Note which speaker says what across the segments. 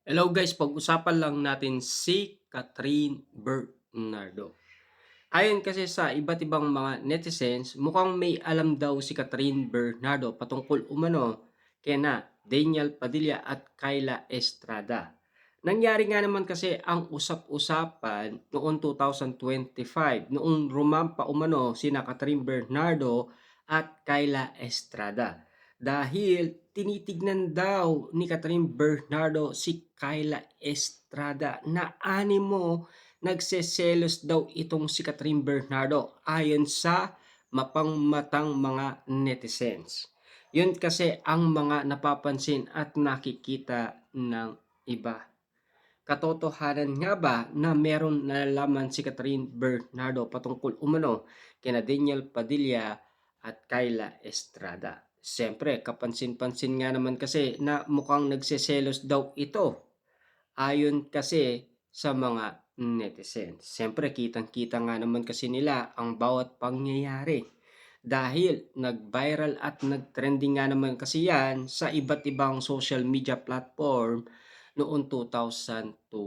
Speaker 1: Hello guys, pag-usapan lang natin si Catherine Bernardo. Ayon kasi sa iba't ibang mga netizens, mukhang may alam daw si Catherine Bernardo patungkol umano kina Daniel Padilla at Kyla Estrada. Nangyari nga naman kasi ang usap-usapan noong 2025, noong rumampa umano sina Catherine Bernardo at Kyla Estrada. Dahil tinitignan daw ni Catherine Bernardo si Kyla Estrada na animo nagseselos daw itong si Catherine Bernardo ayon sa mapangmatang mga netizens. Yun kasi ang mga napapansin at nakikita ng iba. Katotohanan nga ba na meron nalalaman si Catherine Bernardo patungkol umano kina Daniel Padilla at Kyla Estrada? Siyempre, kapansin-pansin nga naman kasi na mukhang nagseselos daw ito ayon kasi sa mga netizens. Siyempre, kitang-kita nga naman kasi nila ang bawat pangyayari. Dahil nag-viral at nag-trending nga naman kasi yan sa iba't ibang social media platform noong 2025.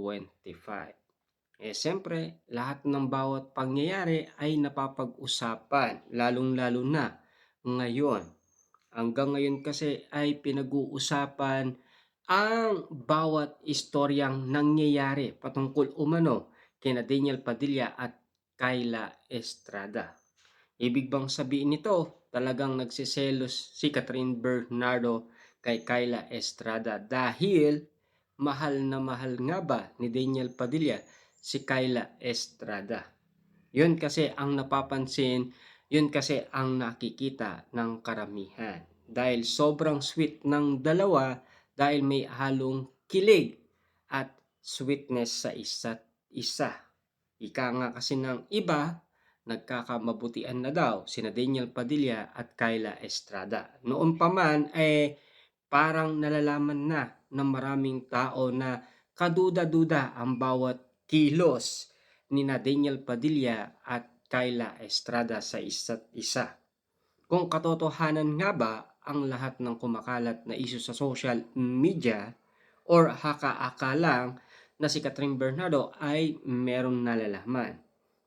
Speaker 1: Siyempre, lahat ng bawat pangyayari ay napapag-usapan, lalong-lalo na ngayon. Hanggang ngayon kasi ay pinag-uusapan ang bawat istoryang nangyayari patungkol umano kina Daniel Padilla at Kyla Estrada. Ibig bang sabihin nito talagang nagsiselos si Catherine Bernardo kay Kyla Estrada dahil mahal na mahal nga ba ni Daniel Padilla si Kyla Estrada? Yun kasi ang napapansin, yun kasi ang nakikita ng karamihan. Dahil sobrang sweet ng dalawa dahil may halong kilig at sweetness sa isa't isa. Ika nga kasi ng iba, nagkakamabutian na daw sina Daniel Padilla at Kyla Estrada. Noon pa man parang nalalaman na ng maraming tao na kaduda-duda ang bawat kilos ni Daniel Padilla at Kyla Estrada sa isa't isa. Kung katotohanan nga ba ang lahat ng kumakalat na issue sa social media or haka-aka lang na si Catherine Bernardo ay merong nalalaman.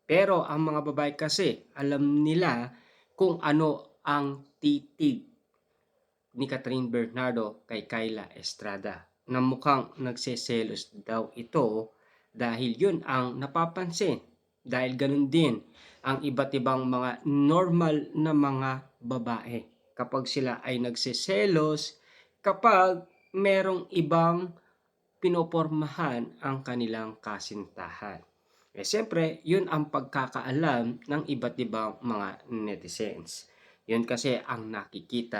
Speaker 1: Pero ang mga babae kasi alam nila kung ano ang titig ni Catherine Bernardo kay Kyla Estrada na mukhang nagseselos daw ito dahil yun ang napapansin. Dahil ganun din ang iba't ibang mga normal na mga babae kapag sila ay nagseselos kapag merong ibang pinopormahan ang kanilang kasintahan. Siyempre, yun ang pagkakaalam ng iba't ibang mga netizens. Yun kasi ang nakikita